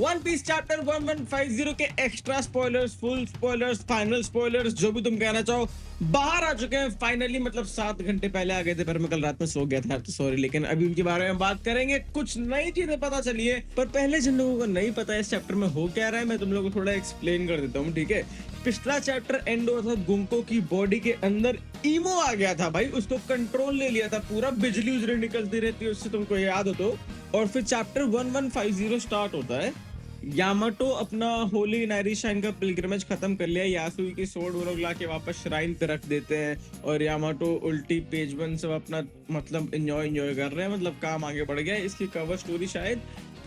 One piece chapter 1150 के extra spoilers, full spoilers, final spoilers, जो भी तुम कहना चाहो, बाहर आ चुके हैं फाइनली। मतलब 7 घंटे पहले आ गए थे, पर मैं कल रात में सो गया था, तो सॉरी। लेकिन अभी उनके बारे में बात करेंगे। कुछ नई चीजें पता चली है, पर पहले जिन लोगों को नहीं पता है इस चैप्टर में हो क्या रहा है, मैं तुम लोगों को थोड़ा एक्सप्लेन कर देता हूँ, ठीक है। पिछला चैप्टर एंड हुआ था, गुंको की बॉडी के अंदर ईमो आ गया था भाई, उसको कंट्रोल ले लिया था पूरा, बिजली उजली निकलती रहती है उससे, तुमको याद हो तो। और फिर चैप्टर 1150 स्टार्ट होता है। यामाटो अपना होली नाइरी शाइन का पिलग्रिमेज खत्म कर लिया, यासुई की सोर्ड वो लोग लाके वापस श्राइन पे रख देते हैं, और यामाटो उल्टी पेज 1 सब अपना मतलब एंजॉय कर रहे हैं, मतलब काम आगे बढ़ गया है। इसकी कवर स्टोरी शायद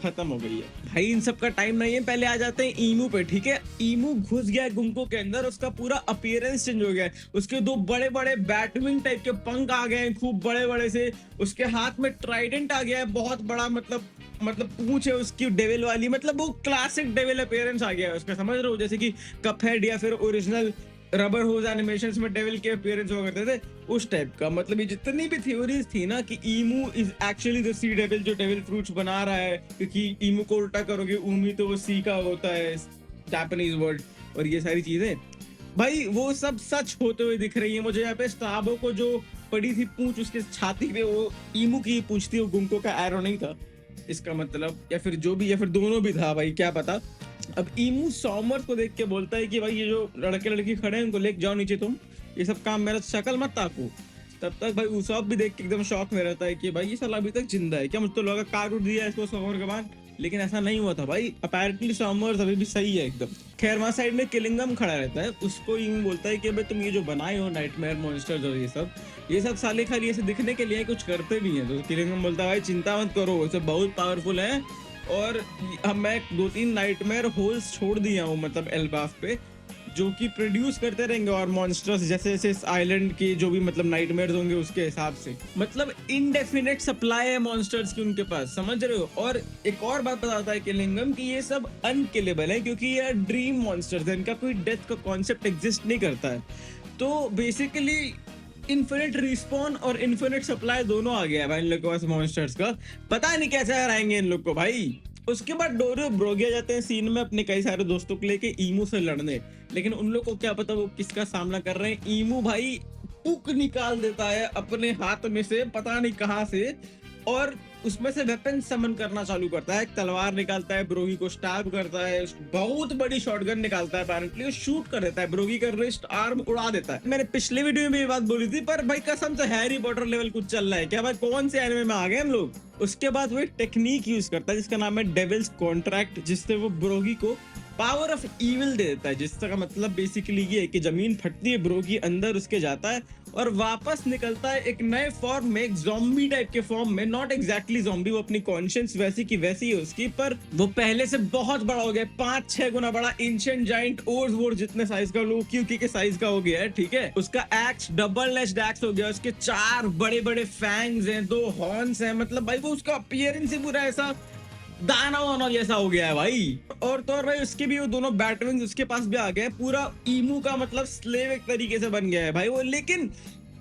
खत्म हो गई है भाई। इन सब का टाइम नहीं है, पहले आ जाते हैं ईमू पे, ठीक है। ईमू घुस गया है गुंको के अंदर, उसका पूरा अपीयरेंस चेंज हो गया है, उसके 2 बड़े बड़े बैटविंग टाइप के पंख आ गए हैं, खूब बड़े बड़े से। उसके हाथ में ट्राइडेंट आ गया है, बहुत बड़ा, मतलब पूंछ है उसकी डेविल वाली, मतलब वो क्लासिक डेविल अपीयरेंस आ गया है उसका, समझ रहे हो, जैसे कि कपहेड या फिर ओरिजिनल रबर होज एनिमेशंस में डेविल के अपीयरेंस हुआ करते थे, उस टाइप का। मतलब ये जितनी भी थ्योरीज थी ना कि Imu is actually the sea devil जो डेविल फ्रूट्स बना रहा है, क्योंकि ईमू को उल्टा करोगे ऊमी तो वो सी का होता है, जापानीज वर्ड, और ये सारी चीजें भाई वो सब सच होते हुए दिख रही है मुझे। यहाँ पे स्टाबो को जो पड़ी थी पूंछ उसके छाती पे, वो ईमू की पूंछ थी, वो गुंको का एरो नहीं था इसका मतलब, या फिर जो भी, या फिर दोनों भी था भाई, क्या पता। अब ईमू सॉमर्स को देख के बोलता है कि भाई ये जो लड़के लड़की खड़े हैं उनको लेके जाओ नीचे, तुम ये सब काम मेरा शक्ल मत ताको। तब तक भाई उसॉप भी देख के एकदम शॉक में रहता है कि भाई ये साला अभी तक जिंदा है क्या, मुझे तो लगा काट उठ दिया इसको सॉमर के बाद, लेकिन ऐसा नहीं हुआ था भाई। अपैरेंटली सॉमर्स अभी भी सही है एकदम। खैर वहां साइड में किलिंगम खड़ा रहता है, उसको ईमू बोलता है कि भाई तुम ये जो बनाए हो नाइटमेयर मॉन्स्टर्स और ये सब साले खाली ऐसे दिखने के लिए कुछ करते भी हैं। तो किलिंगम बोलता है भाई चिंता मत करो, वो सब बहुत पावरफुल है, और अब मैं 2-3 नाइटमेयर होल्स छोड़ दिया हूँ मतलब एल्बाफ पे, जो कि प्रोड्यूस करते रहेंगे और मॉन्स्टर्स जैसे जैसे इस आइलैंड के जो भी मतलब नाइटमेयर्स होंगे उसके हिसाब से, मतलब इनडेफिनेट सप्लाई है मॉन्स्टर्स की उनके पास, समझ रहे हो। और एक और बात बताता है किलिंगम कि ये सब अनकिलेबल है, क्योंकि ये ड्रीम मॉन्स्टर्स है, इनका कोई डेथ का कॉन्सेप्ट एग्जिस्ट नहीं करता है। तो बेसिकली इन्फिनिट रिस्पॉन और इन्फिनिट सप्लाई दोनों आ गया है भाई इन लोग के पास मॉन्स्टर्स का, पता नहीं कैसे हराएंगे इन लोग को भाई। उसके बाद डोरो ब्रोगिया जाते हैं सीन में अपने कई सारे दोस्तों को लेके ईमू से लड़ने, लेकिन उन लोग को क्या पता वो किसका सामना कर रहे हैं। ईमू भाई पुक निकाल देता है अपने हाथ में से, पता नहीं कहां से, और उसमें से वेपन समन करना चालू करता है। तलवार निकालता है, ब्रोगी को स्टैब करता है, बहुत बड़ी शॉटगन निकालता है, अपैरेंटली शूट कर देता है, ब्रोगी का रिस्ट आर्म उड़ा देता है। मैंने पिछले वीडियो में भी ये बात बोली थी, पर भाई कसम से हैरी पॉटर लेवल कुछ चल रहा है क्या भाई, कौन से एनिमे में आ गए हम लोग। उसके बाद वो एक टेक्निक यूज करता है जिसका नाम है डेविल्स कॉन्ट्रैक्ट, जिससे वो ब्रोगी को पावर ऑफ इविल दे देता है, जिसका मतलब बेसिकली ये है कि जमीन फटती है, ब्रोगी अंदर उसके जाता है और वापस निकलता है एक नए फॉर्म में, एक ज़ॉम्बी टाइप के फॉर्म में। नॉट एग्जैक्टली ज़ॉम्बी, वो अपनी कॉन्शियंस वैसी की वैसी है उसकी, पर वो पहले से बहुत बड़ा हो गया, 5-6 गुना बड़ा, एंशिएंट जायंट ओर्स वोर जितने साइज का, लोकी के साइज का हो गया है, ठीक है। उसका एक्स डबल नेस्ड एक्स हो गया, उसके 4 बड़े बड़े फैंग्स हैं, 2 हॉर्न्स हैं, मतलब भाई वो उसका अपीयरेंस ही पूरा ऐसा दाना वाना जैसा हो गया है भाई। और तो और भाई उसके भी वो दोनों बैटविंग्स उसके पास भी आ गए, पूरा ईमू का मतलब स्लेव एक तरीके से बन गया है भाई वो। लेकिन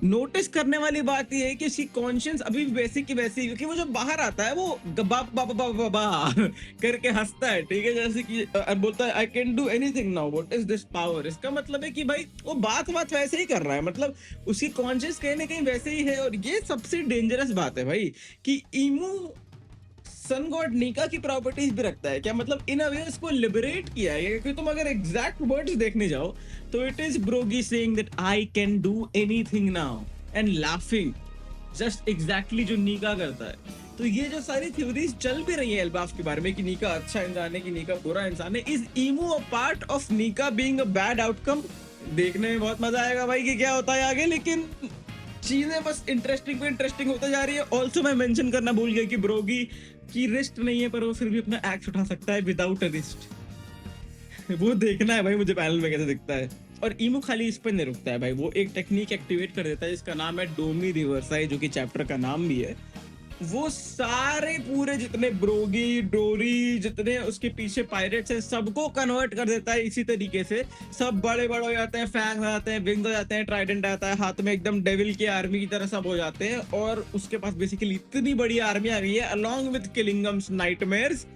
नोटिस करने वाली बात ये है कि उसकी कॉन्शियंस अभी भी वैसी की वैसी, क्योंकि वो जब बाहर आता है वो गबा बाबा बाबा बा करके हंसता है, ठीक है, जैसे कि बोलता है आई can do anything now, what is this power. इसका मतलब है कि भाई वो बात वैसे ही कर रहा है, मतलब उसकी कॉन्शियस कहीं ना कहीं वैसे ही है। और ये सबसे डेंजरस बात है भाई कि ईमू सन गॉड नीका की प्रॉपर्टीज भी रखता है क्या, मतलब इन अ वे उसको लिबरेट किया है, क्योंकि तुम अगर एग्जैक्ट वर्ड्स देखने जाओ तो it is Brogy saying that I can do anything now and laughing, just exactly जो नीका करता है। तो ये जो सारी थ्योरीज चल भी रही है एल्बाफ के बारे में कि नीका अच्छा इंसान है, कि नीका बुरा इंसान है, is Imu a part of Nika being a bad outcome. देखने में बहुत मजा आएगा भाई कि क्या होता है आगे, लेकिन चीजें बस इंटरेस्टिंग होता जा रही है। ऑल्सो मैं मेंशन करना भूल गया कि ब्रोगी की रिस्ट नहीं है, पर वो फिर भी अपना एक्ट उठा सकता है विदाउट अ रिस्ट। वो देखना है भाई मुझे पैनल में कैसे दिखता है। और ईमू खाली इस पर नहीं रुकता है भाई, वो एक टेक्निक एक्टिवेट कर देता है जिसका नाम है डोमी रिवर्साई, जो कि चैप्टर का नाम भी है। वो सारे पूरे जितने ब्रोगी डोरी जितने उसके पीछे पायरेट्स हैं सबको कन्वर्ट कर देता है इसी तरीके से। सब बड़े बड़े हो जाते हैं, फैंग आते हैं, विंग्स हो जाते हैं, ट्राइडेंट आता है हाथ में, एकदम डेविल की आर्मी की तरह सब हो जाते हैं। और उसके पास बेसिकली इतनी बड़ी आर्मी आ गई है अलॉन्ग विद किलिंगम्स नाइटमेयर्स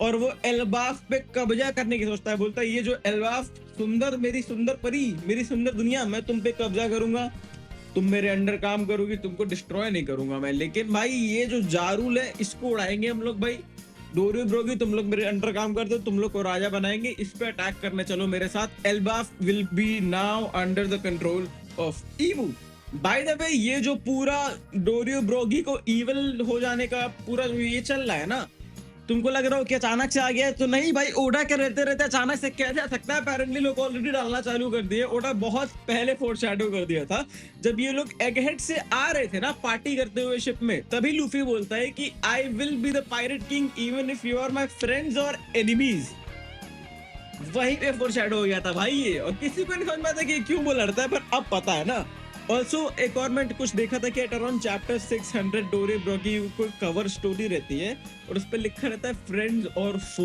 और वो एल्बाफ पे कब्जा करने की सोचता है। बोलता है ये जो एल्बाफ सुंदर, मेरी सुंदर परी, मेरी सुंदर दुनिया, मैं तुम पे कब्जा करूंगा, तुम मेरे अंडर काम करोगी, तुमको डिस्ट्रॉय नहीं करूंगा मैं। लेकिन भाई ये जो जारूल है इसको उड़ाएंगे हम लोग भाई। डोरियो ब्रोगी तुम लोग मेरे अंडर काम करते हो, तुम लोग को राजा बनाएंगे, इस पे अटैक करने चलो मेरे साथ। Elbaf will be now under the control of Imu. By the way ये जो पूरा डोरियो ब्रोगी को इविल हो जाने का पूरा जो ये चल रहा है ना, तुमको लग रहा हो कि अचानक से आ गया है, तो नहीं भाई, ओडा के रहते रहते अचानक से क्या जा सकता है। अपेरेंटली लोग ऑलरेडी डालना चालू कर दिए। ओडा बहुत पहले फोरशैडो कर दिया था, जब ये लोग एगहेड से आ रहे थे ना पार्टी करते हुए शिप में, तभी लूफी बोलता है कि I will be the pirate king even if you are my friends और एनिमीज। वहीं पे फोरशैडो हो गया था भाई ये, और किसी को नहीं समझ में आता कि क्यों वो लड़ता है, पर अब पता है ना। ऑल्सो एक और मैं कुछ देखा था कि एट अराउंड चैप्टर 600 डोरे ब्रोगी को कवर स्टोरी रहती है और उस पर लिखा रहता है फ्रेंड्स और फो,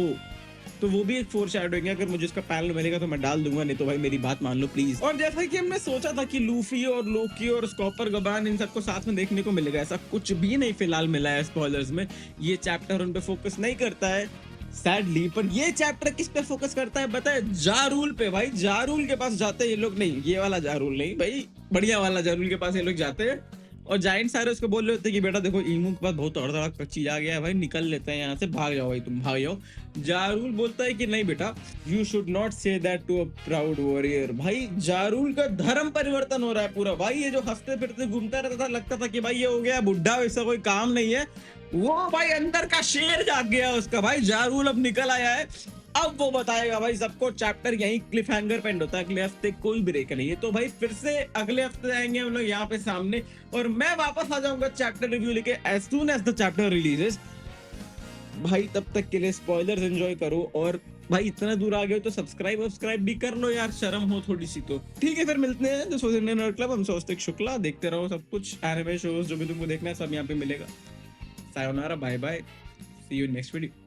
तो वो भी एक फोरशैडोइंग है। अगर मुझे इसका पैनल मिलेगा तो मैं डाल दूंगा, नहीं तो भाई मेरी बात मान लो प्लीज। और जैसा कि हमने सोचा था कि लूफी और लोकी और स्कॉपर गबान इन सबको साथ में देखने को मिलेगा, ऐसा कुछ भी नहीं फिलहाल मिला है स्पॉयलर्स में। ये चैप्टर उन पे फोकस नहीं करता है सैडली, पर ये चैप्टर किस पे फोकस करता है बताए? जारूल पे भाई। जारूल के पास जाते हैं ये लोग, नहीं ये वाला जारूल नहीं भाई, बढ़िया वाला जारूल के पास ये लोग जाते हैं और जाइंट सारे उसको बोल रहे होते हैं कि बेटा देखो ईमू के पास बहुत तड़तड़ा चीज आ गया है भाई, निकल लेते हैं यहाँ से, भाग जाओ भाई, तुम भाग जाओ। जारूल बोलता है कि नहीं बेटा, you should not say that to a proud warrior. भाई जारूल का धर्म परिवर्तन हो रहा है पूरा भाई। ये जो हफ्ते फिरते घूमता रहता था, लगता था कि भाई ये हो गया बुढ़ा, वैसा कोई काम नहीं है, वो भाई अंदर का शेर जाग गया उसका। भाई जारूल अब निकल आया है, अब वो बताएगा भाई सबको। चैप्टर यही क्लिफ हैंगर पे एंड होता है, अगले हफ्ते कोई ब्रेक नहीं है। तो भाई फिर से अगले हफ्ते आएंगे हम लोग यहाँ पे सामने, और मैं वापस आ जाऊंगा चैप्टर रिव्यू लेके as soon as the chapter releases. भाई तब तक के लिए स्पॉयलर्स एंजॉय करो, और भाई इतना दूर आ गए तो सब्सक्राइब भी कर लो यार, शर्म हो थोड़ी सी तो। ठीक है फिर मिलते हैं this was Indian nerd club. हम स्वस्तिक शुक्ला, देखते रहो सब कुछ, एनिमे शोज जो भी तुमको देखना है सब यहाँ पे मिलेगा। सायोनारा, bye bye, see you next video.